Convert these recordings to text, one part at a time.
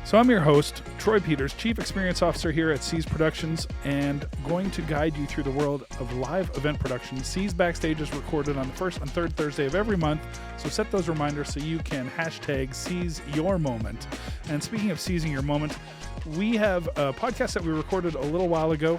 So I'm your host, Troy Peters, Chief Experience Officer here at Seize Productions, and going to guide you through the world of live event production. Seize Backstage is recorded on the first and third Thursday of every month, so set those reminders so you can hashtag Seize Your Moment. And speaking of seizing your moment, we have a podcast that we recorded a little while ago,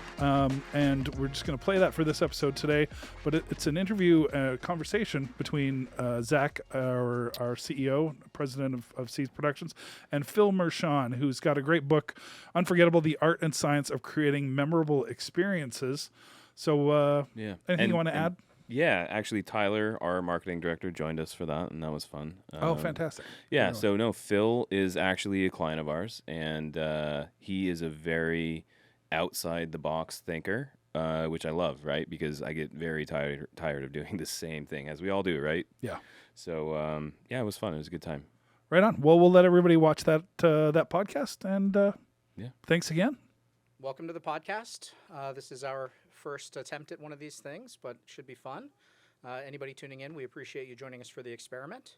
and we're just going to play that for this episode today. But it's an interview, conversation between Zach, our CEO, president of Seize Productions, and Phil Mershon, who's got a great book, Unforgettable, The Art and Science of Creating Memorable Experiences. So anything you want to add? Yeah, actually, Tyler, our marketing director, joined us for that, and that was fun. Fantastic. Yeah, so Phil is actually a client of ours, and he is a very outside-the-box thinker, which I love, right? Because I get very tired of doing the same thing, as we all do, right? Yeah. So, it was fun. It was a good time. Right on. Well, we'll let everybody watch that podcast, and thanks again. Welcome to the podcast. This is our first attempt at one of these things, but it should be fun. Anybody tuning in, we appreciate you joining us for the experiment.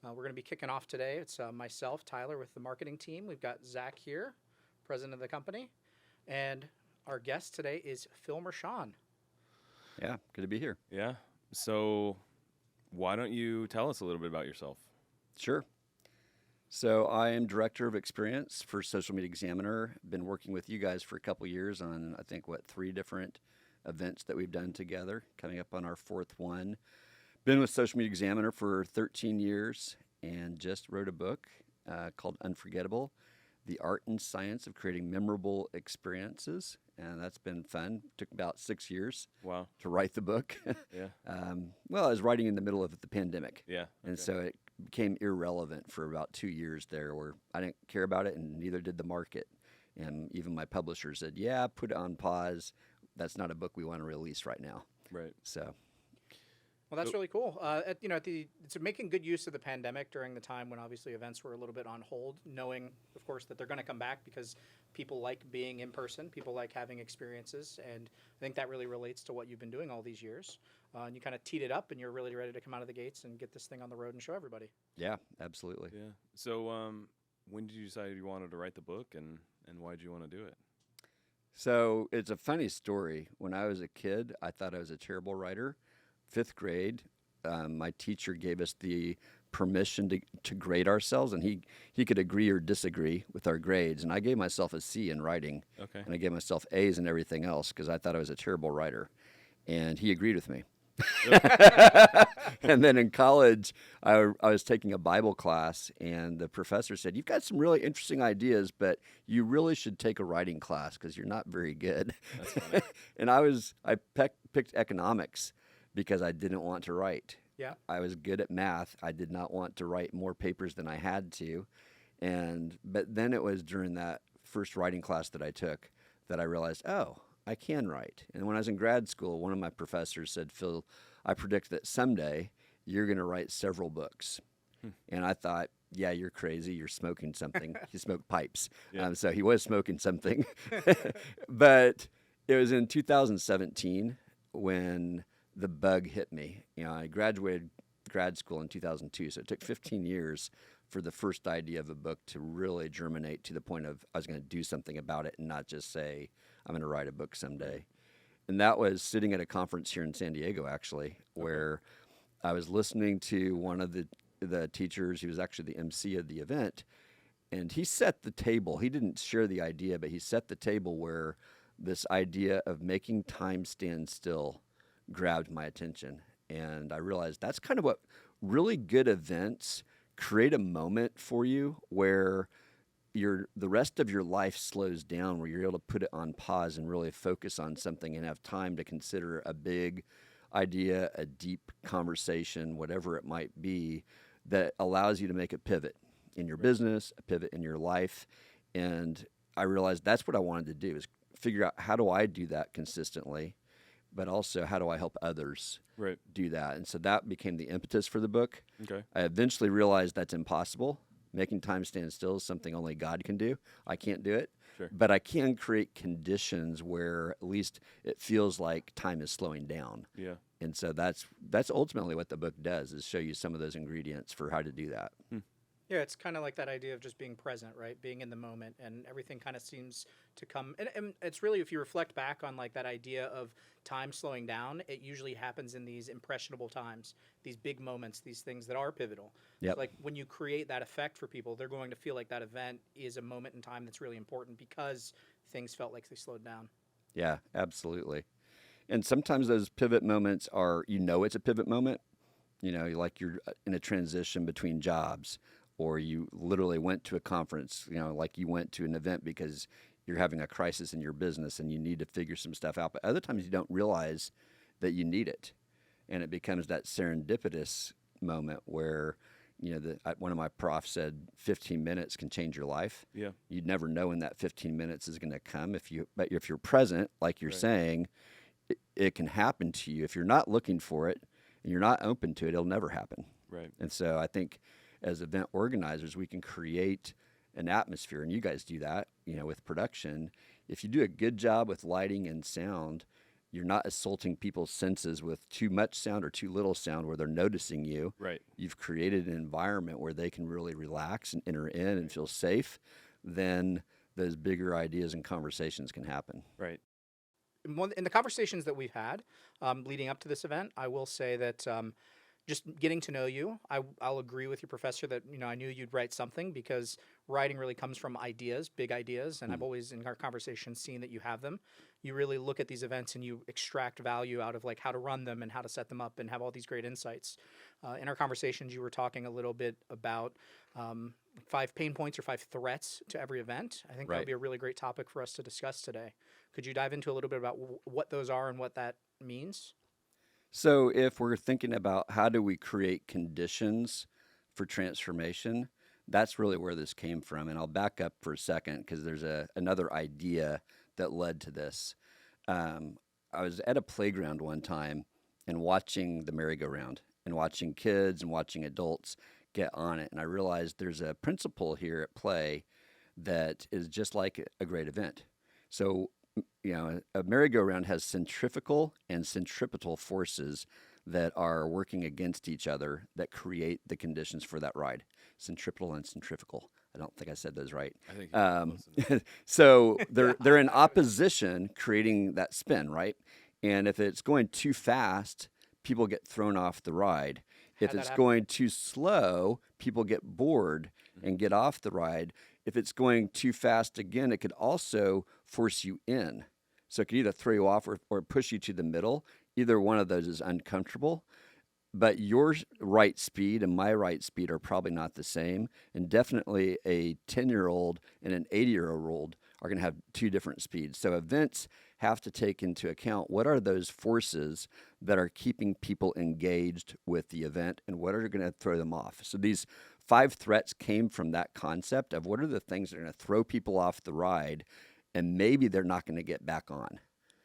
We're going to be kicking off today. It's myself, Tyler, with the marketing team. We've got Zach here, president of the company, and our guest today is Phil Mershon. Yeah, good to be here. Yeah. So why don't you tell us a little bit about yourself? Sure. So I am Director of Experience for Social Media Examiner. Been working with you guys for a couple years on, I think, 3 different events that we've done together, coming up on our 4th one. Been with Social Media Examiner for 13 years and just wrote a book called Unforgettable, The Art and Science of Creating Memorable Experiences. And that's been fun. Took about 6 years to write the book. Yeah. I was writing in the middle of the pandemic. Yeah. And so it became irrelevant for about 2 years there, where I didn't care about it and neither did the market. And even my publisher said, yeah, put it on pause. That's not a book we want to release right now. Right. So. Well, that's really cool. It's making good use of the pandemic during the time when obviously events were a little bit on hold, knowing, of course, that they're going to come back because people like being in person, people like having experiences, and I think that really relates to what you've been doing all these years. And you kind of teed it up, and you're really ready to come out of the gates and get this thing on the road and show everybody. Yeah, absolutely. Yeah. So when did you decide you wanted to write the book, and why did you want to do it? So it's a funny story. When I was a kid, I thought I was a terrible writer. 5th grade, my teacher gave us the permission to grade ourselves, and he could agree or disagree with our grades. And I gave myself a C in writing, and I gave myself A's in everything else because I thought I was a terrible writer. And he agreed with me. And then in college, I was taking a Bible class, and the professor said, you've got some really interesting ideas, but you really should take a writing class because you're not very good. That's funny. And I picked economics because I didn't want to write. Yeah. I was good at math. I did not want to write more papers than I had to. But then it was during that first writing class that I took that I realized, I can write. And when I was in grad school, one of my professors said, Phil, I predict that someday you're going to write several books. And I thought, yeah, you're crazy. You're smoking something. He smoked pipes. Yeah. So he was smoking something. But it was in 2017 when the bug hit me. I graduated grad school in 2002, so it took 15 years for the first idea of a book to really germinate to the point of I was going to do something about it and not just say, I'm going to write a book someday. And that was sitting at a conference here in San Diego, actually, where I was listening to one of the teachers. He was actually the MC of the event, and he set the table. He didn't share the idea, but he set the table where this idea of making time stand still grabbed my attention. And I realized that's kind of what really good events create, a moment for you where the rest of your life slows down, where you're able to put it on pause and really focus on something and have time to consider a big idea, a deep conversation, whatever it might be, that allows you to make a pivot in your business, a pivot in your life. And I realized that's what I wanted to do, is figure out, how do I do that consistently, but also how do I help others do that? And so that became the impetus for the book. Okay. I eventually realized that's impossible. Making time stand still is something only God can do. I can't do it. Sure. But I can create conditions where at least it feels like time is slowing down. Yeah. And so that's ultimately what the book does, is show you some of those ingredients for how to do that. Yeah, it's kind of like that idea of just being present, right? Being in the moment, and everything kind of seems to come. And it's really, if you reflect back on like that idea of time slowing down, it usually happens in these impressionable times, these big moments, these things that are pivotal. Yep. So like when you create that effect for people, they're going to feel like that event is a moment in time that's really important because things felt like they slowed down. Yeah, absolutely. And sometimes those pivot moments are, it's a pivot moment. Like you're in a transition between jobs, or you literally went to a conference, like you went to an event because you're having a crisis in your business and you need to figure some stuff out. But other times you don't realize that you need it. And it becomes that serendipitous moment where, one of my profs said 15 minutes can change your life. Yeah. You'd never know when that 15 minutes is going to come. But if you're present, like you're Right. saying, it can happen to you. If you're not looking for it and you're not open to it, it'll never happen. Right. And so I think as event organizers, we can create an atmosphere, and you guys do that, with production. If you do a good job with lighting and sound, you're not assaulting people's senses with too much sound or too little sound where they're noticing you. Right. You've created an environment where they can really relax and enter in and feel safe. Then those bigger ideas and conversations can happen. Right. In the conversations that we've had leading up to this event, I will say that just getting to know you, I'll agree with your professor that I knew you'd write something, because writing really comes from ideas, big ideas, and I've always in our conversations seen that you have them. You really look at these events and you extract value out of like how to run them and how to set them up and have all these great insights. In our conversations, you were talking a little bit about 5 pain points or 5 threats to every event. I think that Right. would be a really great topic for us to discuss today. Could you dive into a little bit about what those are and what that means? So if we're thinking about how do we create conditions for transformation, that's really where this came from. And I'll back up for a second because there's another idea that led to this. I was at a playground one time and watching the merry-go-round and watching kids and watching adults get on it. And I realized there's a principle here at play that is just like a great event. So a merry-go-round has centrifugal and centripetal forces that are working against each other that create the conditions for that ride. Centripetal and centrifugal. I don't think I said those right. I think you're close. So they're in opposition, creating that spin, right? And if it's going too fast, people get thrown off the ride. If Had that it's happen. going too slow, people get bored and get off the ride. If it's going too fast again, it could also force you in. So it could either throw you off or push you to the middle. Either one of those is uncomfortable. But your right speed and my right speed are probably not the same. And definitely a 10-year-old and an 80-year-old are going to have 2 different speeds. So events have to take into account what are those forces that are keeping people engaged with the event and what are going to throw them off. So these 5 threats came from that concept of what are the things that are going to throw people off the ride and maybe they're not going to get back on.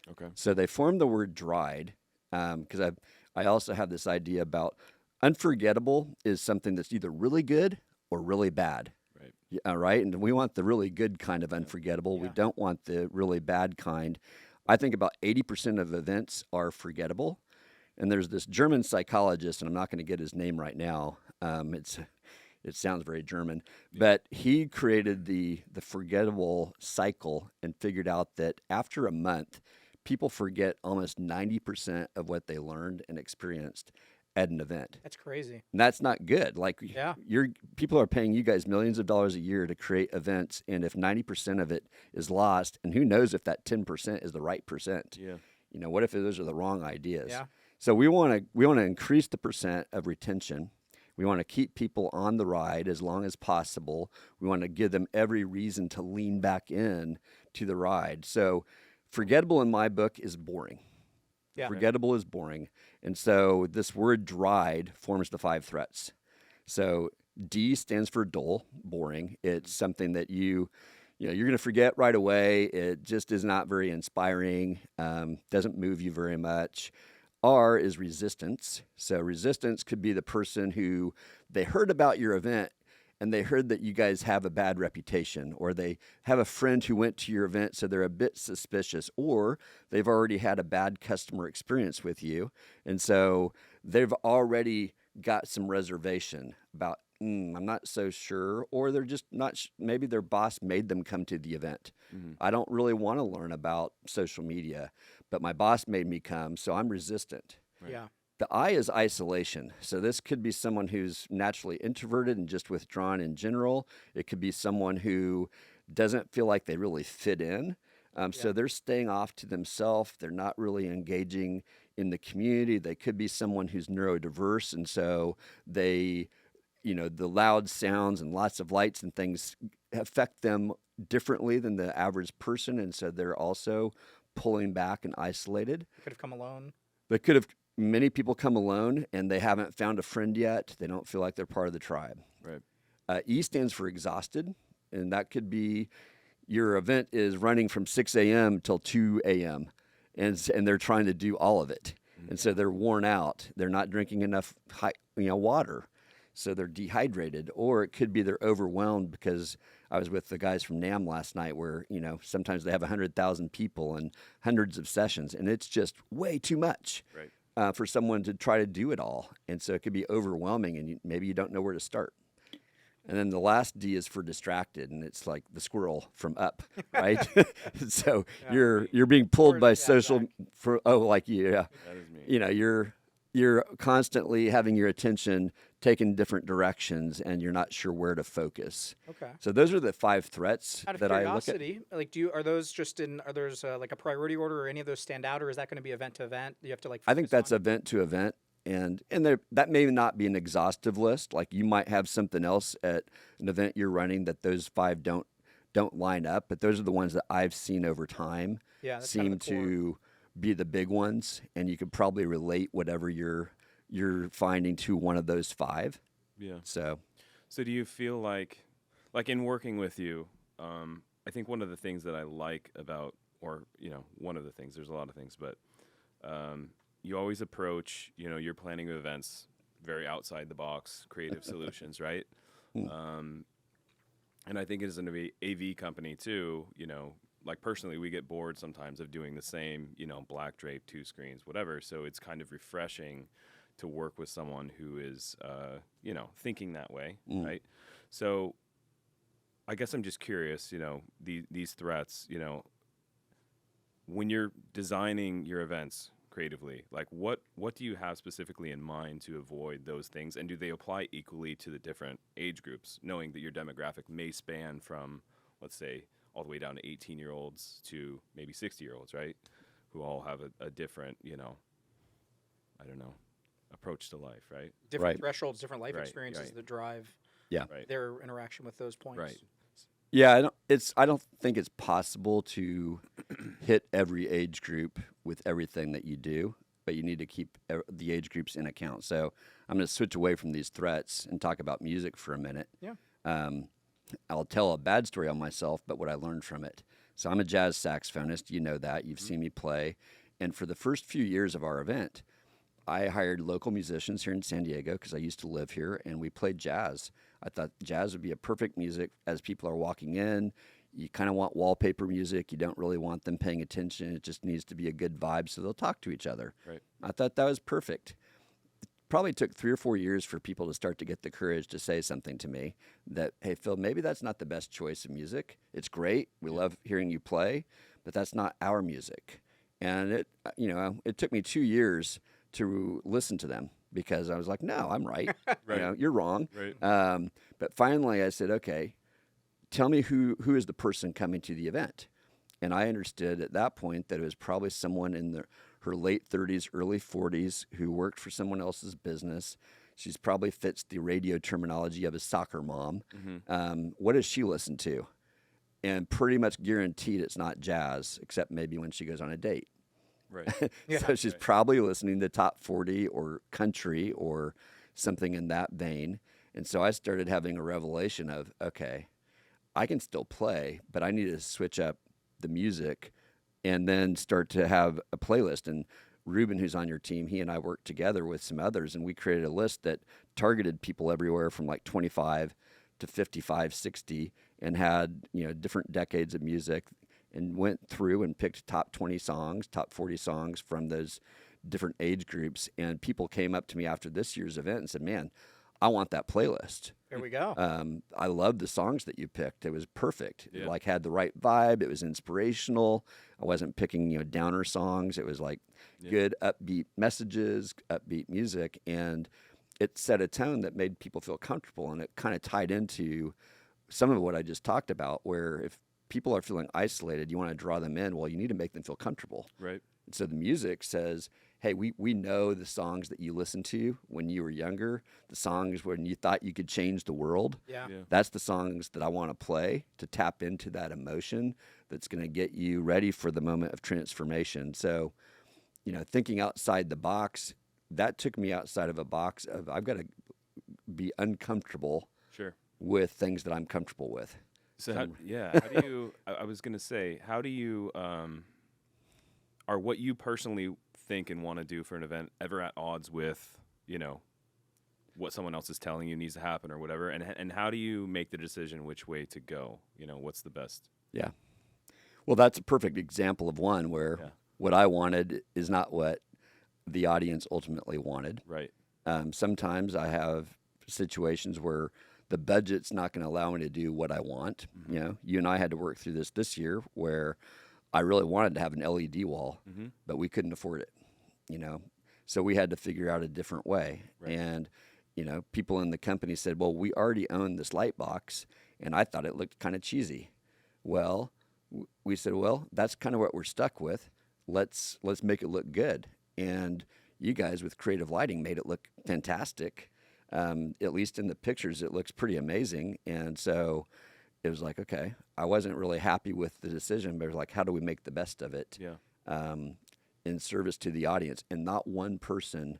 Okay. So they formed the word dried because I also have this idea about unforgettable is something that's either really good or really bad. Right. Yeah, right? And we want the really good kind of unforgettable. We Yeah. don't want the really bad kind. I think about 80% of events are forgettable. And there's this German psychologist, and I'm not going to get his name right now. It sounds very German, but he created the forgettable cycle and figured out that after a month, people forget almost 90% of what they learned and experienced at an event. That's crazy. And that's not good. Like Yeah. people are paying you guys millions of dollars a year to create events, and if 90% of it is lost, and who knows if that 10% is the right percent? Yeah. What if those are the wrong ideas? Yeah. So we want to increase the percent of retention. We want to keep people on the ride as long as possible. We want to give them every reason to lean back in to the ride. So forgettable in my book is boring. Yeah. Forgettable is boring. And so this word dried forms the 5 threats. So D stands for dull, boring. It's something that you're going to forget right away. It just is not very inspiring, doesn't move you very much. R is resistance. So resistance could be the person who they heard about your event and they heard that you guys have a bad reputation, or they have a friend who went to your event, so they're a bit suspicious, or they've already had a bad customer experience with you. And so they've already got some reservation about I'm not so sure, or they're just not. Maybe their boss made them come to the event. I don't really want to learn about social media, but my boss made me come, so I'm resistant. Right. Yeah. The I is isolation. So this could be someone who's naturally introverted and just withdrawn in general. It could be someone who doesn't feel like they really fit in. So they're staying off to themselves. They're not really engaging in the community. They could be someone who's neurodiverse, and so they, the loud sounds and lots of lights and things affect them differently than the average person, and so they're also pulling back and isolated. Could have come alone. They could have. Many people come alone and they haven't found a friend yet. They don't feel like they're part of the tribe. Right. E stands for exhausted, and that could be your event is running from 6 a.m. till 2 a.m. and they're trying to do all of it, and so they're worn out. They're not drinking enough water, so they're dehydrated. Or it could be they're overwhelmed, because I was with the guys from NAM last night, where sometimes they have 100,000 people and hundreds of sessions, and it's just way too much. Right. For someone to try to do it all. And so it could be overwhelming, and maybe you don't know where to start. And then the last D is for distracted, and it's like the squirrel from Up, right? So you're being pulled by social That is me. You're constantly having your attention taken different directions, and you're not sure where to focus. Okay. So those are the 5 threats Out of that I look at. curiosity, like, are those just are there's like a priority order, or any of those stand out, or is that going to be event to event? You have to I think that's on? event to event, and that may not be an exhaustive list. Like, you might have something else at an event you're running that those 5 don't line up, but those are the ones that I've seen over time that's seem kind of the core. to be the big ones, and you could probably relate whatever you're finding to one of those 5. Yeah. So do you feel like in working with you, I think one of the things that I like about, or one of the things, there's a lot of things, but you always approach, you're planning events very outside the box, creative solutions, right? And I think as an AV company too, like personally, we get bored sometimes of doing the same, black drape, 2 screens, whatever. So it's kind of refreshing to work with someone who is, thinking that way, right? So I guess I'm just curious, these threats, when you're designing your events creatively, like what do you have specifically in mind to avoid those things? And do they apply equally to the different age groups, knowing that your demographic may span from, let's say, all the way down to 18-year-olds to maybe 60-year-olds, right? Who all have a different, approach to life, right? Different thresholds, different life Right, experiences right. that drive Right. their interaction with those points. Right. yeah, I don't think it's possible to hit every age group with everything that you do, but you need to keep the age groups in account. So I'm going to switch away from these threats and talk about music for a minute. Yeah. I'll tell a bad story on myself, but what I learned from it. So I'm a jazz saxophonist. You know that. You've seen me play. And for the first few years of our event, I hired local musicians here in San Diego, because I used to live here, and we played jazz. I thought jazz would be a perfect music as people are walking in. You kind of want wallpaper music. You don't really want them paying attention. It just needs to be a good vibe so they'll talk to each other. Right. I thought that was perfect. Probably took 3 or 4 years for people to start to get the courage to say something to me that, hey, Phil, maybe that's not the best choice of music. It's great. We love hearing you play, but that's not our music. And it took me 2 years to listen to them, because I was like, no, I'm right. Right. You're wrong. Right. But finally I said, okay, tell me who is the person coming to the event. And I understood at that point that it was probably someone in her late 30s, early 40s, who worked for someone else's business. She's probably fits the radio terminology of a soccer mom. What does she listen to? And pretty much guaranteed it's not jazz, except maybe when she goes on a date. Right. So she's probably listening to top 40 or country or something in that vein. And so I started having a revelation of, okay, I can still play, but I need to switch up the music and then start to have a playlist. And Ruben, who's on your team, he and I worked together with some others, and we created a list that targeted people everywhere from like 25 to 55, 60, and had, different decades of music, and went through and picked top 20 songs, top 40 songs from those different age groups. And people came up to me after this year's event and said, man, I want that playlist. There we go. I loved the songs that you picked. It was perfect. Yeah. It like had the right vibe. It was inspirational. I wasn't picking, downer songs. It was like good upbeat messages, upbeat music, and it set a tone that made people feel comfortable, and it kind of tied into some of what I just talked about, where if people are feeling isolated, you want to draw them in. Well, you need to make them feel comfortable. Right. And so the music says, hey, we know the songs that you listened to when you were younger, the songs when you thought you could change the world. Yeah. That's the songs that I want to play to tap into that emotion that's going to get you ready for the moment of transformation. So, thinking outside the box, that took me outside of a box of I've got to be uncomfortable Sure. with things that I'm comfortable with. So how do you? I was gonna say, how do you? Are what you personally think and want to do for an event ever at odds with what someone else is telling you needs to happen or whatever? And how do you make the decision which way to go? What's the best? Yeah. Well, that's a perfect example of one where what I wanted is not what the audience ultimately wanted. Right. Sometimes I have situations where the budget's not going to allow me to do what I want. Mm-hmm. You and I had to work through this year where I really wanted to have an LED wall, but we couldn't afford it, So we had to figure out a different way. Right. And, people in the company said, well, we already own this light box, and I thought it looked kind of cheesy. Well, we said, well, that's kind of what we're stuck with. Let's make it look good. And you guys with creative lighting made it look fantastic. At least in the pictures, it looks pretty amazing. And so it was like, okay, I wasn't really happy with the decision, but it was like, how do we make the best of it in service to the audience? And not one person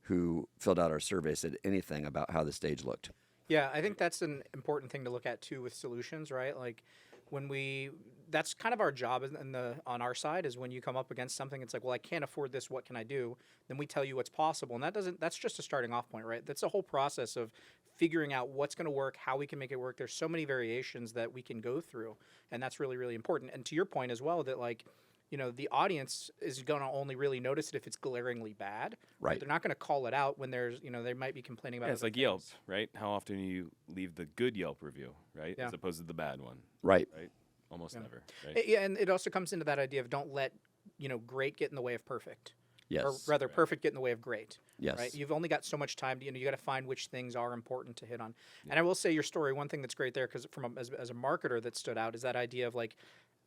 who filled out our survey said anything about how the stage looked. Yeah, I think that's an important thing to look at too with solutions, right? Like that's kind of our job on our side is when you come up against something, it's like, well, I can't afford this. What can I do? Then we tell you what's possible. And that's just a starting off point, right? That's a whole process of figuring out what's going to work, how we can make it work. There's so many variations that we can go through. And that's really, really important. And to your point as well, that the audience is going to only really notice it if it's glaringly bad. Right. They're not going to call it out when there's, they might be complaining about it. It's like Yelp, right? How often do you leave the good Yelp review, right? As opposed to the bad one. Right. Right. Almost never. Right? Yeah, and it also comes into that idea of don't let, great get in the way of perfect. Yes. Or rather, perfect get in the way of great. Yes. Right? You've only got so much time. You got to find which things are important to hit on. And I will say your story, one thing that's great there, because as a marketer that stood out, is that idea of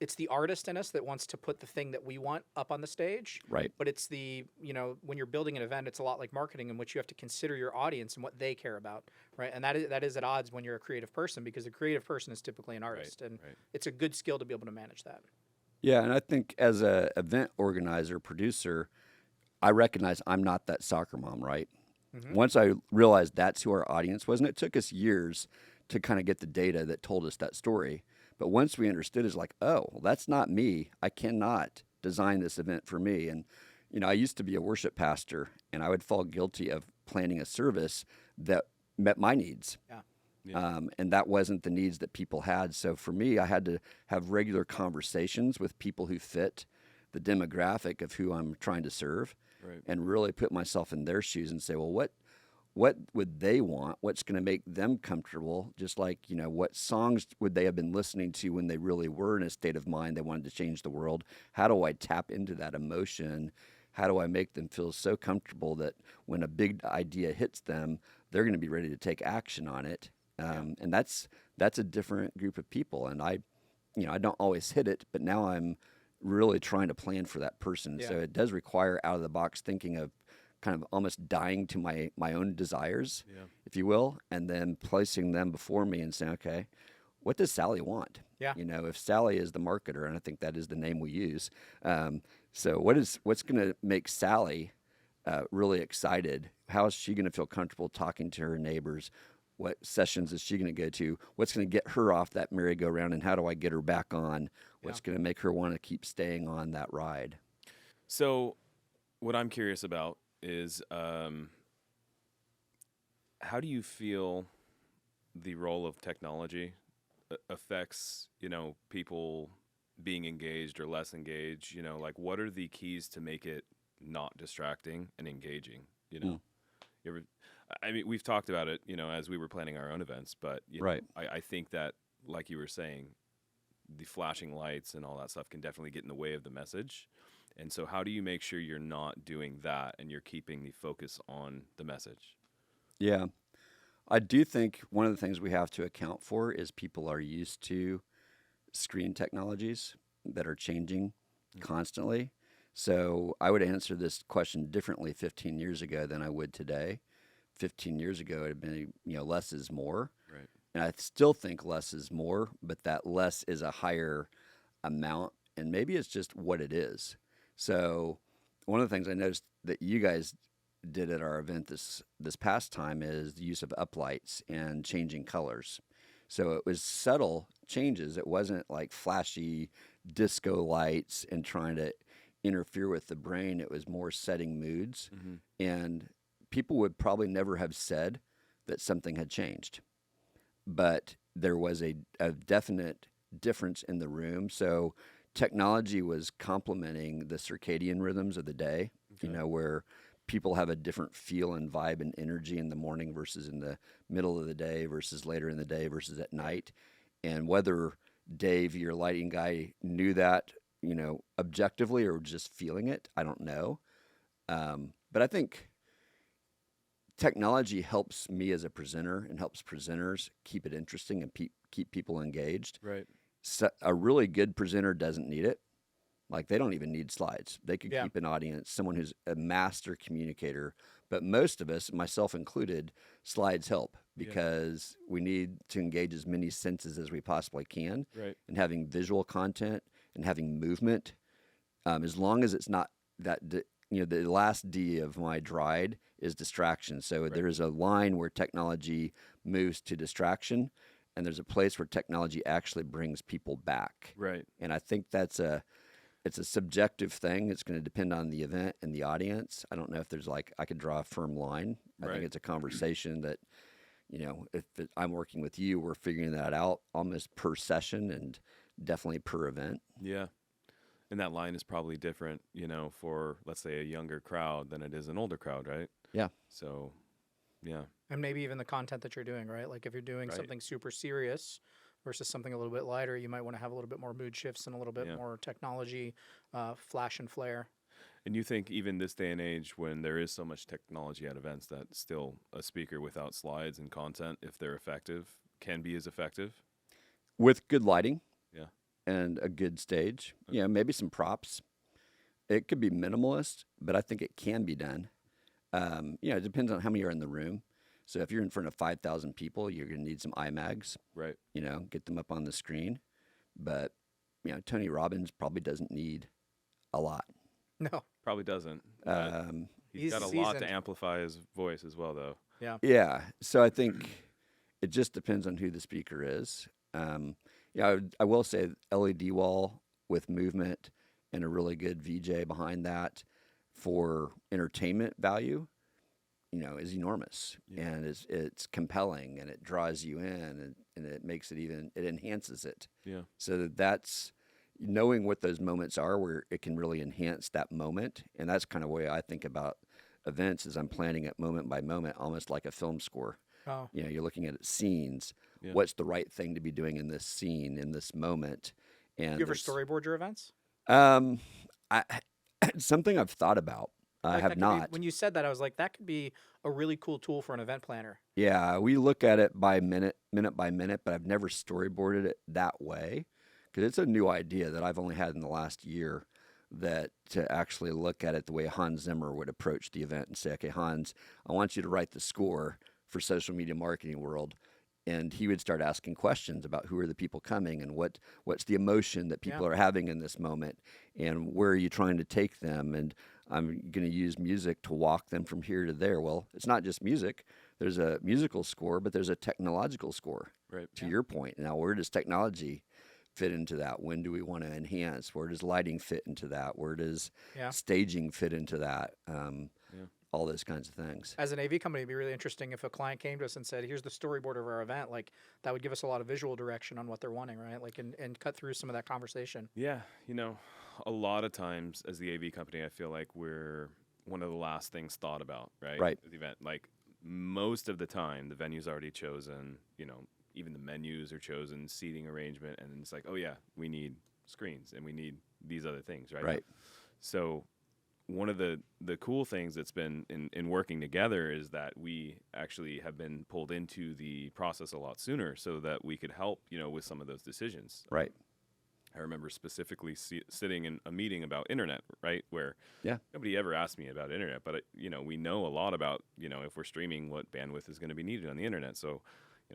it's the artist in us that wants to put the thing that we want up on the stage. Right. But it's when you're building an event, it's a lot like marketing in which you have to consider your audience and what they care about. Right. And that is at odds when you're a creative person, because a creative person is typically an artist. And it's a good skill to be able to manage that. Yeah. And I think as a event organizer, producer, I recognize I'm not that soccer mom, right? Mm-hmm. Once I realized that's who our audience was, and it took us years to kind of get the data that told us that story. But once we understood, it's like, oh, well, that's not me. I cannot design this event for me. And, I used to be a worship pastor, and I would fall guilty of planning a service that met my needs. Yeah. And that wasn't the needs that people had. So for me, I had to have regular conversations with people who fit the demographic of who I'm trying to serve, and really put myself in their shoes and say, well, what would they want? What's going to make them comfortable? Just like, what songs would they have been listening to when they really were in a state of mind they wanted to change the world? How do I tap into that emotion? How do I make them feel so comfortable that when a big idea hits them, they're going to be ready to take action on it? And that's a different group of people. And I don't always hit it, but now I'm really trying to plan for that person. Yeah. So it does require out of the box thinking of kind of almost dying to my own desires, if you will, and then placing them before me and saying, okay, what does Sally want? Yeah. If Sally is the marketer, and I think that is the name we use, so what's going to make Sally really excited? How is she going to feel comfortable talking to her neighbors? What sessions is she going to go to? What's going to get her off that merry-go-round, and how do I get her back on? What's going to make her want to keep staying on that ride? So what I'm curious about is how do you feel the role of technology affects, people being engaged or less engaged? What are the keys to make it not distracting and engaging? I mean, we've talked about it, as we were planning our own events, but Right. I think that, like you were saying, the flashing lights and all that stuff can definitely get in the way of the message. And so how do you make sure you're not doing that and you're keeping the focus on the message? Yeah. I do think one of the things we have to account for is people are used to screen technologies that are changing constantly. So I would answer this question differently 15 years ago than I would today. 15 years ago, it had been, less is more. Right. And I still think less is more, but that less is a higher amount. And maybe it's just what it is. So one of the things I noticed that you guys did at our event this past time is the use of uplights and changing colors. So it was subtle changes. It wasn't like flashy disco lights and trying to interfere with the brain. It was more setting moods. Mm-hmm. And people would probably never have said that something had changed. But there was a definite difference in the room. So technology was complementing the circadian rhythms of the day, Okay. where people have a different feel and vibe and energy in the morning versus in the middle of the day versus later in the day versus at night. And whether Dave, your lighting guy, knew that, objectively or just feeling it, I don't know. But I think technology helps me as a presenter and helps presenters keep it interesting and keep people engaged. Right. So a really good presenter doesn't need it. Like they don't even need slides. They could Yeah. keep an audience, someone who's a master communicator. But most of us, myself included, slides help because we need to engage as many senses as we possibly can. Right. And having visual content and having movement, as long as it's not that, the last D of my DRIDE is distraction. So there is a line where technology moves to distraction, and there's a place where technology actually brings people back. Right. And I think it's a subjective thing. It's going to depend on the event and the audience. I don't know if there's I could draw a firm line. I think it's a conversation that, I'm working with you, we're figuring that out almost per session and definitely per event. Yeah. And that line is probably different, for, let's say, a younger crowd than it is an older crowd, right? Yeah. So, yeah. And maybe even the content that you're doing, right? Like if you're doing Right. something super serious versus something a little bit lighter, you might want to have a little bit more mood shifts and a little bit Yeah. more technology, flash and flare. And you think even this day and age when there is so much technology at events that still a speaker without slides and content, if they're effective, can be as effective? With good lighting. Yeah. And a good stage. Okay. Maybe some props. It could be minimalist, but I think it can be done. It depends on how many are in the room. So if you're in front of 5,000 people, you're going to need some iMags, Right. get them up on the screen. But, Tony Robbins probably doesn't need a lot. No. Probably doesn't. But he's He's got a lot seasoned. to amplify his voice as well, though. Yeah. So I think it just depends on who the speaker is. I will say LED wall with movement and a really good VJ behind that for entertainment value, is enormous. Yeah. And it's compelling and it draws you in and it makes it it enhances it. Yeah. So that's knowing what those moments are where it can really enhance that moment. And that's kind of the way I think about events is I'm planning it moment by moment, almost like a film score. Oh. You're looking at scenes. Yeah. What's the right thing to be doing in this scene, in this moment? And You ever storyboard your events? something I've thought about. I Like, have that could not. when you said that, I was like, that could be a really cool tool for an event planner. Yeah, we look at it by minute by minute, but I've never storyboarded it that way because it's a new idea that I've only had in the last year. That to actually look at it the way Hans Zimmer would approach the event and say, okay, Hans, I want you to write the score for social media marketing world. And he would start asking questions about who are the people coming and what's the emotion that people are having in this moment and where are you trying to take them? And I'm going to use music to walk them from here to there. Well, it's not just music. There's a musical score, but there's a technological score, Right. to your point. Now, where does technology fit into that? When do we want to enhance? Where does lighting fit into that? Where does staging fit into that? All those kinds of things. As an AV company, it'd be really interesting if a client came to us and said, here's the storyboard of our event. Like, that would give us a lot of visual direction on what they're wanting, right? Like, and cut through some of that conversation. Yeah. A lot of times as the AV company, I feel like we're one of the last things thought about, right? Right. At the event. Like, most of the time the venue's already chosen, even the menus are chosen, seating arrangement, and it's like, oh yeah, we need screens and we need these other things, right? Right. So one of the cool things that's been in working together is that we actually have been pulled into the process a lot sooner so that we could help, with some of those decisions. Right. I remember specifically sitting in a meeting about internet, right, where Yeah. nobody ever asked me about internet, but we know a lot about, if we're streaming, what bandwidth is going to be needed on the internet. So,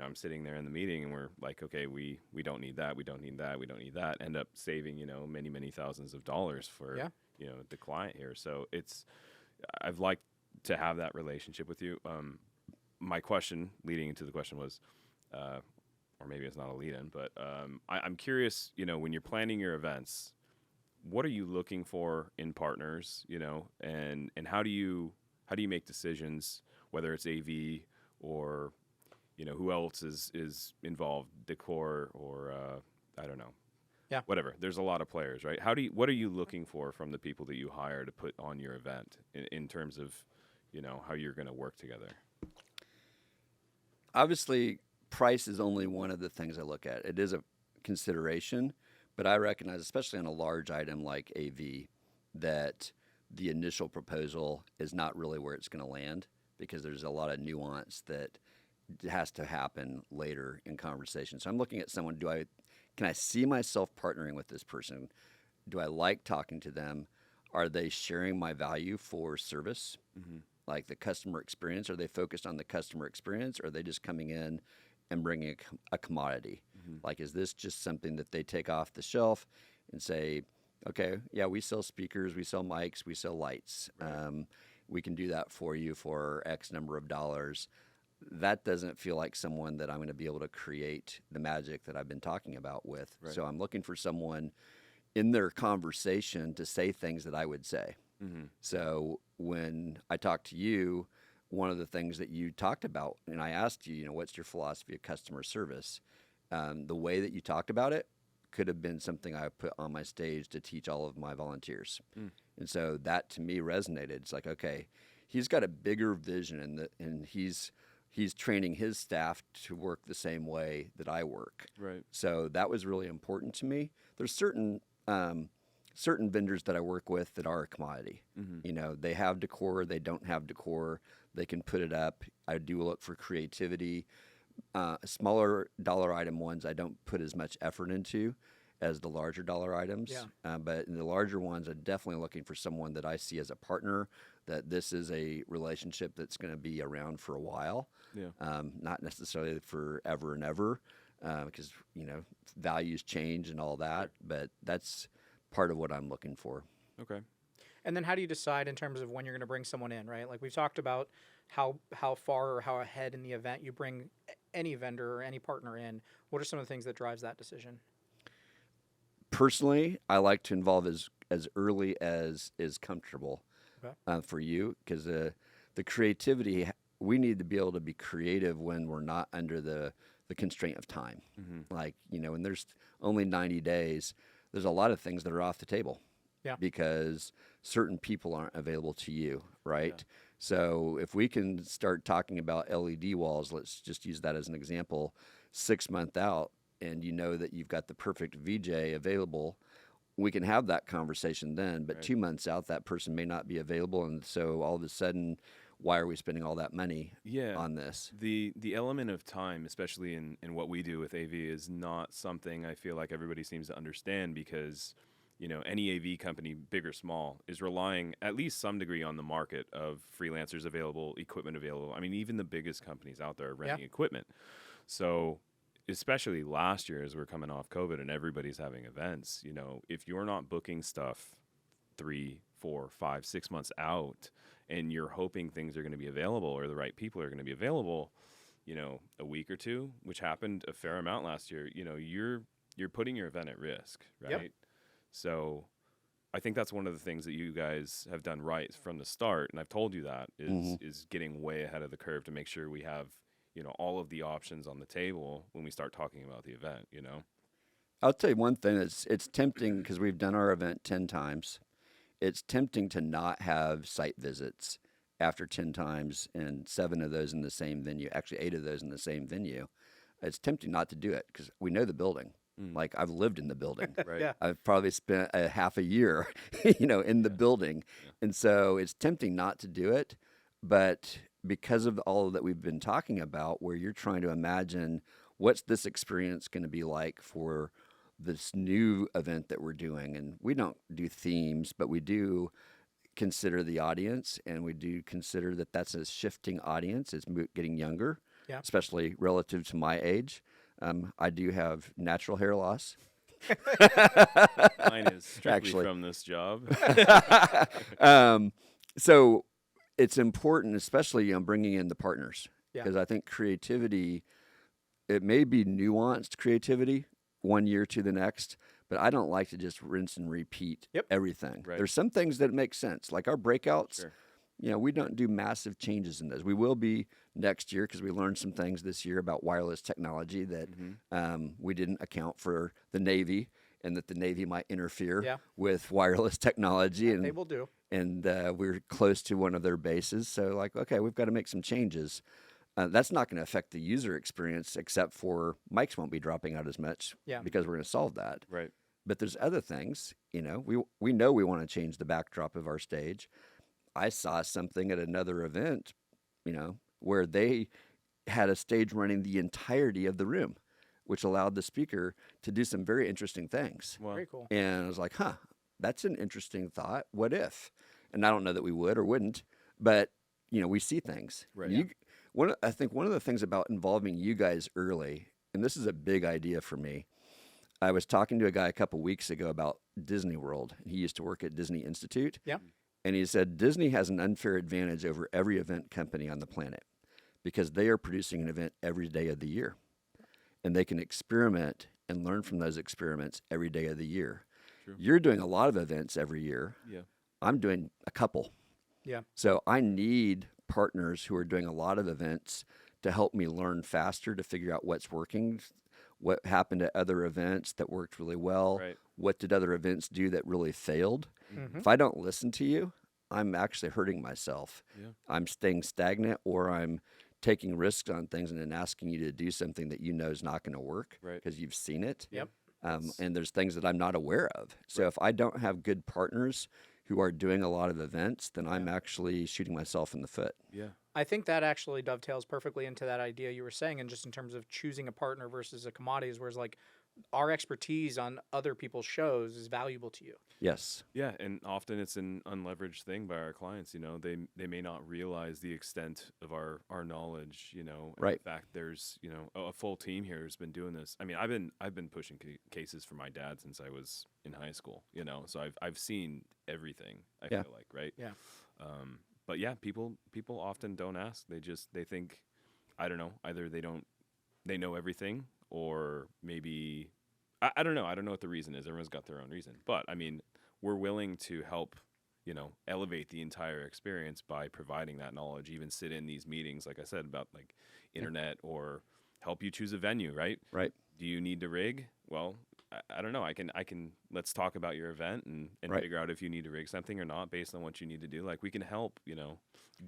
I'm sitting there in the meeting and we're like, okay, we don't need that, we don't need that, we don't need that. End up saving, many thousands of dollars for the client here. So I've liked to have that relationship with you. My question leading into the question was, or maybe it's not a lead-in, but I'm curious, when you're planning your events, what are you looking for in partners, and how do you make decisions, whether it's AV or, who else is involved, decor or I don't know. Yeah. Whatever. There's a lot of players, right? What are you looking for from the people that you hire to put on your event in terms of, how you're going to work together? Obviously, price is only one of the things I look at. It is a consideration, but I recognize, especially on a large item like AV, that the initial proposal is not really where it's going to land because there's a lot of nuance that has to happen later in conversation. So I'm looking at someone, can I see myself partnering with this person? Do I like talking to them? Are they sharing my value for service? Mm-hmm. Like the customer experience? Are they focused on the customer experience? Or are they just coming in and bringing a commodity? Mm-hmm. Like, is this just something that they take off the shelf and say, okay, yeah, we sell speakers, we sell mics, we sell lights. Right. We can do that for you for X number of dollars. That doesn't feel like someone that I'm going to be able to create the magic that I've been talking about with. Right. So I'm looking for someone in their conversation to say things that I would say. Mm-hmm. So when I talked to you, one of the things that you talked about, and I asked you, what's your philosophy of customer service? The way that you talked about it could have been something I put on my stage to teach all of my volunteers. Mm. And so that to me resonated. It's like, okay, he's got a bigger vision and he's training his staff to work the same way that I work. Right. So that was really important to me. There's certain vendors that I work with that are a commodity. Mm-hmm. They have decor, they don't have decor. They can put it up. I do look for creativity. Smaller dollar item ones I don't put as much effort into as the larger dollar items. Yeah. But in the larger ones, I'm definitely looking for someone that I see as a partner, that this is a relationship that's going to be around for a while. Yeah. Not necessarily forever and ever, because, values change and all that. But that's part of what I'm looking for. Okay. And then how do you decide in terms of when you're going to bring someone in, right? Like we've talked about how far or how ahead in the event you bring any vendor or any partner in. What are some of the things that drives that decision? Personally, I like to involve as early as is comfortable for you, because the creativity, we need to be able to be creative when we're not under the constraint of time. Mm-hmm. Like, when there's only 90 days, there's a lot of things that are off the table. Yeah. Because certain people aren't available to you, right? Yeah. So if we can start talking about LED walls, let's just use that as an example, 6 months out, and that you've got the perfect VJ available, we can have that conversation then. But Right. 2 months out, that person may not be available, and so all of a sudden, why are we spending all that money on this? The element of time, especially in what we do with AV, is not something I feel like everybody seems to understand, because any AV company, big or small, is relying at least some degree on the market of freelancers available, equipment available. I mean, even the biggest companies out there are renting equipment. So especially last year, as we're coming off COVID and everybody's having events, if you're not booking stuff 3, 4, 5, 6 months out, and you're hoping things are going to be available or the right people are going to be available, a week or two, which happened a fair amount last year, you're putting your event at risk, right? Yep. So I think that's one of the things that you guys have done right from the start, and I've told you that, is getting way ahead of the curve to make sure we have, all of the options on the table when we start talking about the event, I'll tell you one thing, it's tempting, because we've done our event 10 times. It's tempting to not have site visits after 10 times and 7 of those in the same venue, actually 8 of those in the same venue, it's tempting not to do it because we know the building. Like I've lived in the building. Right. Yeah. I've probably spent a half a year, in the building. Yeah. And so it's tempting not to do it. But because of all that we've been talking about, where you're trying to imagine what's this experience going to be like for this new event that we're doing. And we don't do themes, but we do consider the audience, and we do consider that that's a shifting audience. It's getting younger, Yeah. especially relative to my age. I do have natural hair loss. Mine is strictly Actually. from this job. So it's important, especially bringing in the partners, Yeah. because I think creativity, it may be nuanced creativity one year to the next, but I don't like to just rinse and repeat Yep. everything. Right. There's some things that make sense, like our breakouts. Sure. We don't do massive changes in those. We will be next year because we learned some things this year about wireless technology that we didn't account for the Navy, and that the Navy might interfere Yeah. with wireless technology. They will do. And we're close to one of their bases. So okay, we've got to make some changes. That's not going to affect the user experience, except for mics won't be dropping out as much because we're going to solve that. Right. But there's other things, we know we want to change the backdrop of our stage. I saw something at another event, where they had a stage running the entirety of the room, which allowed the speaker to do some very interesting things. Well, Very cool. And I was like, that's an interesting thought. What if? And I don't know that we would or wouldn't, but, we see things. Right. I think one of the things about involving you guys early, and this is a big idea for me, I was talking to a guy a couple weeks ago about Disney World. He used to work at Disney Institute. Yeah. And he said Disney has an unfair advantage over every event company on the planet because they are producing an event every day of the year. And they can experiment and learn from those experiments every day of the year. True. You're doing a lot of events every year. Yeah. I'm doing a couple. Yeah. So I need partners who are doing a lot of events to help me learn faster, to figure out what's working, what happened at other events that worked really well, Right. what did other events do that really failed. Mhm. If I don't listen to you, I'm actually hurting myself. Yeah. I'm staying stagnant, or I'm taking risks on things and then asking you to do something that is not going to work Right. because you've seen it. Yep. And there's things that I'm not aware of. So if I don't have good partners who are doing a lot of events, then I'm actually shooting myself in the foot. Yeah. I think that actually dovetails perfectly into that idea you were saying, and just in terms of choosing a partner versus a commodity, whereas our expertise on other people's shows is valuable to you. Yes. Yeah, and often it's an unleveraged thing by our clients. They may not realize the extent of our knowledge. And Right. In fact, there's a full team here who's been doing this. I mean, I've been pushing cases for my dad since I was in high school. So I've seen everything. I Yeah. feel like, right? Yeah. But yeah, people often don't ask. They think, I don't know, either they know everything, or maybe I don't know. I don't know what the reason is. Everyone's got their own reason. But I mean, we're willing to help, elevate the entire experience by providing that knowledge. Even sit in these meetings, like I said, about internet, or help you choose a venue. Right. Right. Do you need to rig? Well, I don't know. I can let's talk about your event and Right. figure out if you need to rig something or not based on what you need to do. We can help,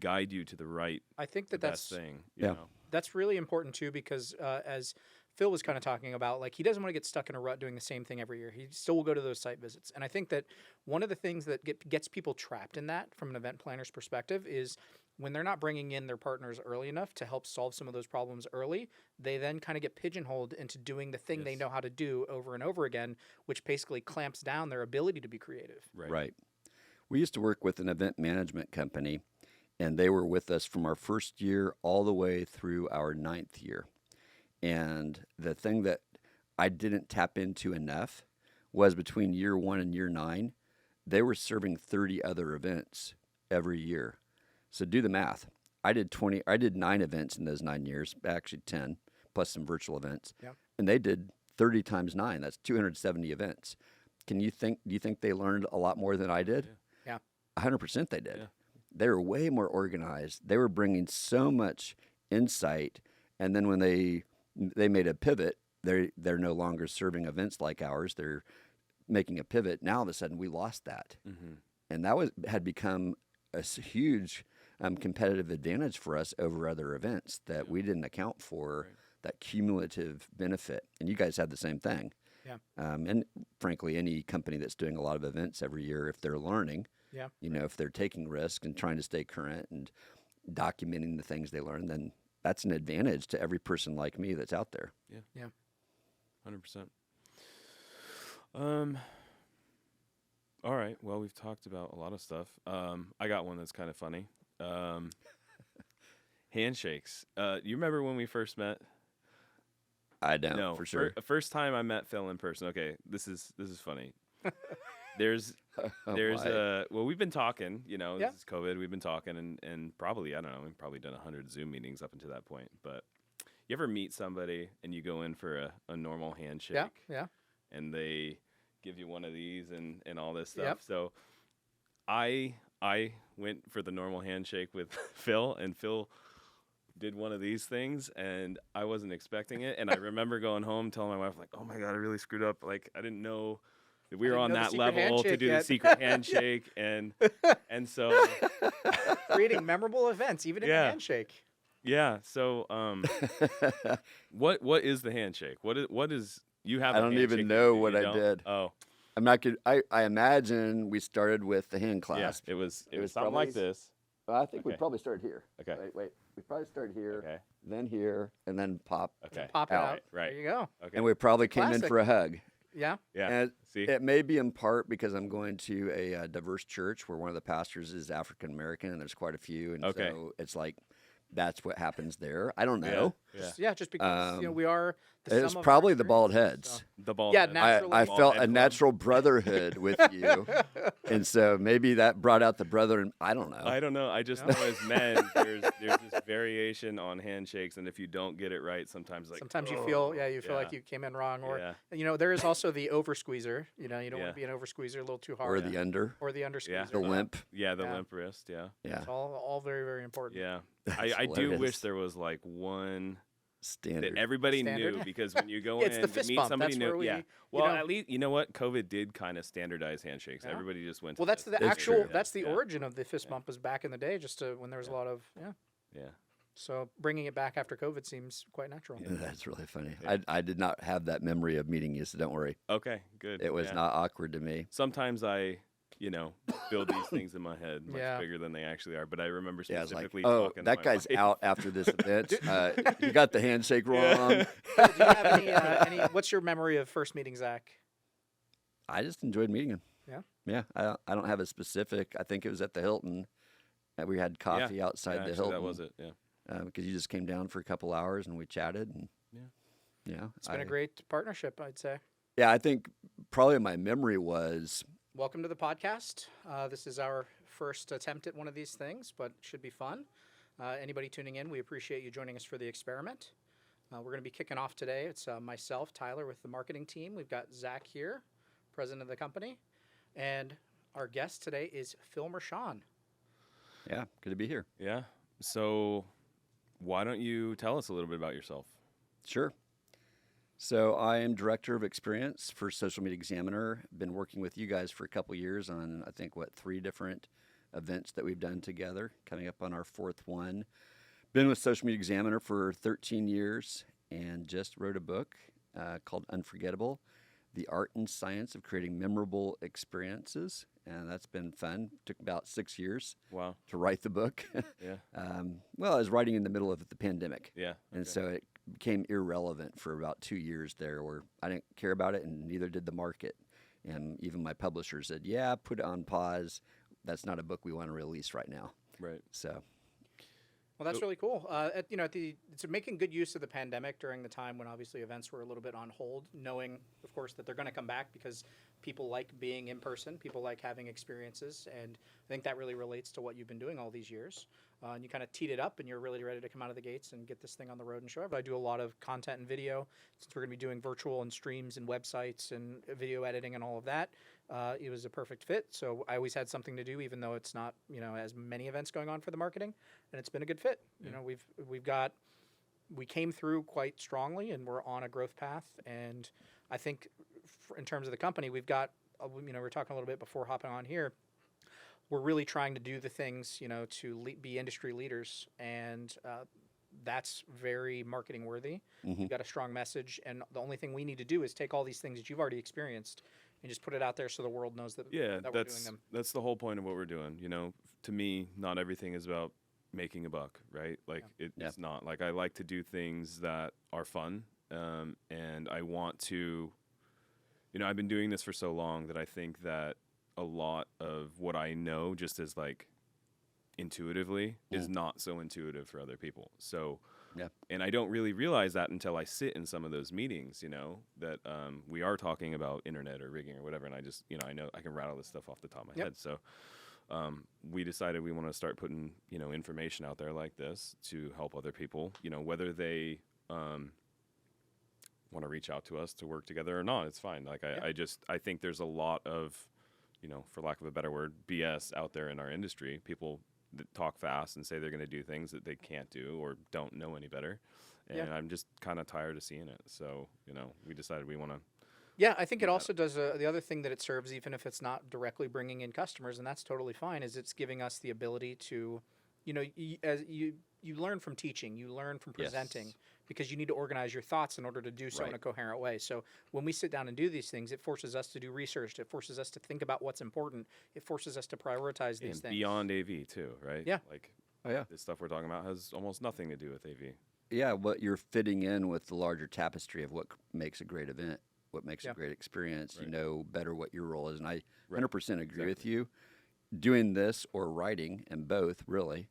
guide you to the right, I think the that's best thing. Yeah. that's really important too, because as Phil was kind of talking about, he doesn't want to get stuck in a rut doing the same thing every year. He still will go to those site visits. And I think that one of the things that gets people trapped in that from an event planner's perspective is when they're not bringing in their partners early enough to help solve some of those problems early, they then kind of get pigeonholed into doing the thing they Yes. know how to do over and over again, which basically clamps down their ability to be creative. Right. We used to work with an event management company, and they were with us from our first year all the way through our 9th year. And the thing that I didn't tap into enough was between year 1 and year 9, they were serving 30 other events every year. So do the math. I did 9 events in those 9 years, actually 10, plus some virtual events. Yeah. And they did 30 times 9. That's 270 events. Do you think they learned a lot more than I did? Yeah. 100% they did. Yeah. They were way more organized. They were bringing so much insight. And then when they made a pivot, they're no longer serving events like ours. They're making a pivot. Now all of a sudden we lost that. Mm-hmm. And that had become a huge competitive advantage for us over other events that we didn't account for. Right. That cumulative benefit, and you guys had the same thing. Yeah. And frankly, any company that's doing a lot of events every year, if they're learning, Yeah. if they're taking risks and trying to stay current and documenting the things they learn, then that's an advantage to every person like me that's out there. Yeah. Yeah. 100%. All right. Well, we've talked about a lot of stuff. I got one that's kind of funny. Handshakes. You remember when we first met? I don't, No, for sure. First time I met Phil in person. Okay, this is funny. There's Why? well, we've been talking. Yeah. This is COVID. We've been talking, and probably, I don't know, we've probably done 100 Zoom meetings up until that point. But you ever meet somebody and you go in for a normal handshake? Yeah. Yeah. And they give you one of these and all this stuff. Yep. So I went for the normal handshake with Phil, and Phil did one of these things, and I wasn't expecting it. And I remember going home telling my wife, like, "Oh my God, I really screwed up. Like, I didn't know that we were on didn't know the that secret level to handshake do yet." the secret handshake." And so Creating memorable events, even in Yeah. the handshake. yeah. So what is the handshake? What is you have? I a don't even handshake, know you what I don't? did. Oh I'm not good. I imagine we started with the hand yeah, clasp. it was was something like probably- this. I think we Okay. probably started here. Okay. Wait. We probably started here, Okay. then here, and then pop. Okay. Pop it Out. out. Right. There you go. Okay. And we probably came in classic. for a hug. Yeah. yeah. And See. it may be in part because I'm going to a diverse church where one of the pastors is African American, and there's quite a few, and Okay. so it's like that's what happens there. I don't Yeah. know. Yeah. Just because we are. The It's sum of our probably the bald experiences, heads. so. The ball. Yeah, head. naturally. I Bald felt head a club. natural brotherhood with you, and so maybe that brought out the brother. And I don't know. I don't know. I just know as men, there's this variation on handshakes, and if you don't get it right, sometimes Sometimes you feel, you feel yeah. like you came in wrong, or Yeah. there is also the over squeezer. You don't want Yeah. to be an over squeezer a little too or hard, the under, or the under Yeah. squeezer. the limp. Yeah, the Yeah. limp wrist. Yeah, Yeah, It's all very, very important. yeah. That's I do wish hilarious. there was like one Standard. that everybody Standard? knew, because when you go It's in the to fist meet bump. somebody That's new, where we, yeah. you Well, know- at least you know what, COVID did kind of standardize handshakes. Yeah. Everybody just went. Well, to that's this. the It's actual. true. That's the Yeah. origin of the fist Yeah. bump was back in the day, just when there was a lot of Yeah. So bringing it back after COVID seems quite natural. That's really funny. Yeah. I did not have that memory of meeting you, so don't worry. Okay. Good. It was Yeah. not awkward to me. Sometimes I, build these things in my head much Yeah. bigger than they actually are. But I remember Yeah, it's like, specifically oh, talking to that my guy's wife. out after this event. You got the handshake wrong. Yeah. Do you have any? What's your memory of first meeting Zach? I just enjoyed meeting him. Yeah? Yeah. I don't have a specific. I think it was at the Hilton. We had coffee outside Yeah, the actually, Hilton. that was it. Yeah. Because you just came down for a couple hours and we chatted. And, Yeah. It's been a great partnership, I'd say. Yeah, I think probably my memory was Welcome to the podcast. This is our first attempt at one of these things, but it should be fun. Anybody tuning in, we appreciate you joining us for the experiment. We're going to be kicking off today. It's myself, Tyler, with the marketing team. We've got Zach here, president of the company. And our guest today is Phil Mershon. yeah, good to be here. Yeah. So, why don't you tell us a little bit about yourself? Sure. So I am director of experience for Social Media Examiner. Been working with you guys for a couple years on, I think, 3 different events that we've done together, coming up on our 4th one. Been with Social Media Examiner for 13 years and just wrote a book called Unforgettable, The Art and Science of Creating Memorable Experiences. And that's been fun. Took about 6 years Wow. to write the book. Yeah. Well, I was writing in the middle of the pandemic. Yeah. And okay. so it became irrelevant for about 2 years there where I didn't care about it and neither did the market. And even my publisher said, yeah, put it on pause. That's not a book we want to release right now. Right. So, Well, that's really cool. It's making good use of the pandemic during the time when obviously events were a little bit on hold, knowing, of course, that they're going to come back because people like being in person, people like having experiences, and I think that really relates to what you've been doing all these years. And you kind of teed it up, and you're really ready to come out of the gates and get this thing on the road and show. But I do a lot of content and video since we're going to be doing virtual and streams and websites and video editing and all of that. It was a perfect fit. So I always had something to do, even though it's not as many events going on for the marketing, and it's been a good fit. Yeah. We came through quite strongly, and we're on a growth path. And I think in terms of the company, we've got we were talking a little bit before hopping on here. we're really trying to do the things, to be industry leaders, and that's very marketing worthy. You've got a strong message, and the only thing we need to do is take all these things that you've already experienced and just put it out there so the world knows that, that we're doing them. That's the whole point of what we're doing. To me, not everything is about making a buck, right? Like it's not. Like I like to do things that are fun, and I want to. I've been doing this for so long that I think that a lot of what I know, just as like intuitively, is not so intuitive for other people. So, and I don't really realize that until I sit in some of those meetings, that we are talking about internet or rigging or whatever, and I just, I know I can rattle this stuff off the top of my head. So we decided we want to start putting, information out there like this to help other people, whether they want to reach out to us to work together or not, it's fine. Like I think there's a lot of, for lack of a better word, BS out there in our industry. People that talk fast and say they're going to do things that they can't do or don't know any better. And I'm just kind of tired of seeing it. So, we decided we want to. Yeah, I think it also does the other thing that it serves, even if it's not directly bringing in customers, and that's totally fine, is it's giving us the ability to, you learn from teaching, you learn from presenting, because you need to organize your thoughts in order to do so in a coherent way. So when we sit down and do these things, it forces us to do research. It forces us to think about what's important. It forces us to prioritize these things. Beyond AV too, right? Yeah. Like, this stuff we're talking about has almost nothing to do with AV. Yeah, what you're fitting in with the larger tapestry of what makes a great event, what makes a great experience. You know better what your role is, and I 100% agree with you. Doing this or writing, and both really,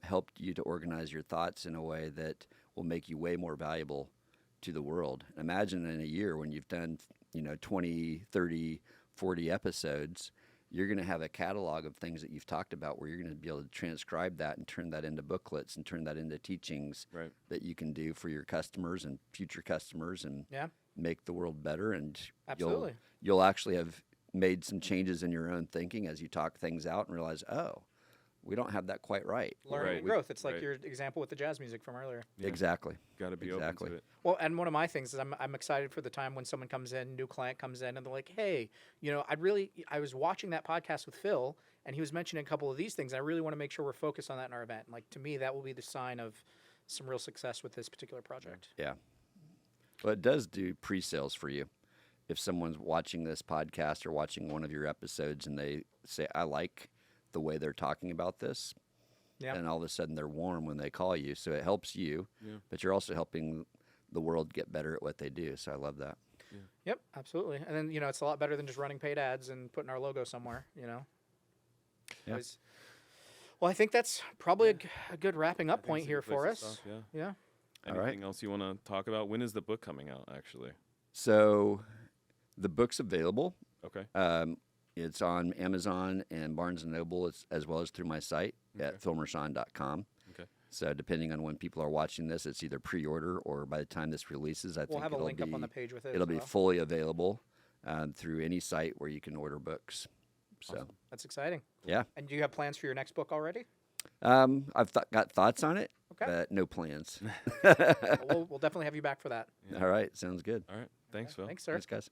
helped you to organize your thoughts in a way that will make you way more valuable to the world. Imagine in a year when you've done 20, 30, 40 episodes, you're going to have a catalog of things that you've talked about where you're going to be able to transcribe that and turn that into booklets and turn that into teachings that you can do for your customers and future customers and make the world better. And you'll actually have made some changes in your own thinking as you talk things out and realize, oh, we don't have that quite right. Learning and growth. It's like your example with the jazz music from earlier. Yeah. Exactly. Got to be open to it. Well, and one of my things is I'm excited for the time when someone comes in, new client comes in, and they're like, hey, I was watching that podcast with Phil, and he was mentioning a couple of these things. I really want to make sure we're focused on that in our event. Like, to me, that will be the sign of some real success with this particular project. Yeah. Well, it does do pre-sales for you. If someone's watching this podcast or watching one of your episodes and they say, I like the way they're talking about this, and all of a sudden they're warm when they call you. So it helps you, but you're also helping the world get better at what they do. So I love that. Yeah. Yep, absolutely. And then, it's a lot better than just running paid ads and putting our logo somewhere, Yeah. Well, I think that's probably a good wrapping up point here for us. Yeah. Anything else you want to talk about? When is the book coming out, actually? So the book's available. Okay. It's on Amazon and Barnes & Noble as well as through my site at philmershon.com. Okay. So depending on when people are watching this, it's either pre-order or by the time this releases, we'll have a link up on the page with it. It'll be fully available through any site where you can order books. Awesome. So that's exciting. Yeah. And do you have plans for your next book already? I've got thoughts on it, but no plans. We'll definitely have you back for that. Yeah. All right. Sounds good. All right. Thanks, Phil. Thanks, sir. Thanks, guys.